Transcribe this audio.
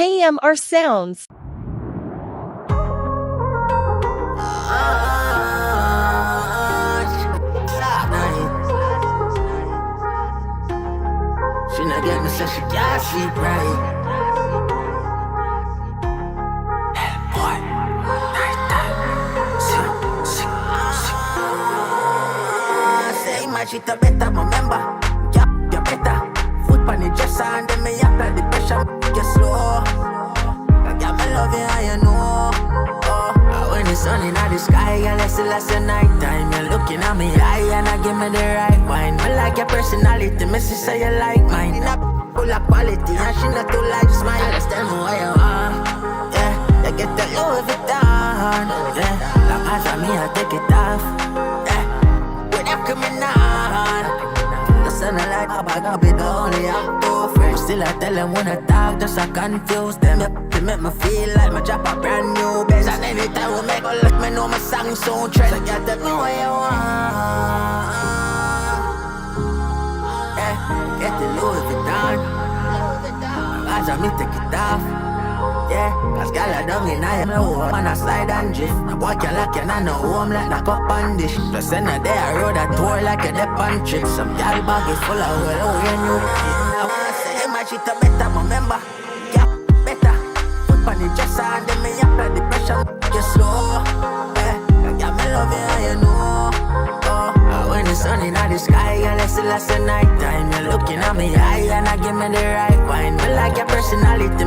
KMRSounds. She not get me, so she can't sleep right. Boy, say my shit a better, remember. Yeah, you better. Foot on the dresser and then me apply the pressure. Get slow. I got me loving how you know. When the sun in the sky, and let's the night time. You're looking at me eye and I give me the right wine. I like your personality, me say you like mine. In a full of quality and she not too like smile. Just tell me what you want. Yeah, you get the Louis Vuitton. Yeah, long as I'm here, I take it off. Yeah, without criminal. The sun a light up, I gotta be the only I'm too fresh. Still I tell them when I talk, just I confuse them. They make me feel like my drop a brand new bass. And anytime we make a let me know my song so trend. So you tell me what you want. Yeah, get the Louis Vuitton. As I me take it off. Yeah, cause girl I don't in I know on a slide and drift. The boy can lock you and no home like the cup and dish. Plus in a day I rode a tour like a dip and trick. Some girl bag is full of well, oh you know. I say my shit a better, remember. Yeah, better. Foot on the dresser and then me apply the pressure. Just slow. Yeah, I got me loving how you know. When the sun in the sky, and let's the night time. You're looking at me eye and I give me the right wine. I like your personality.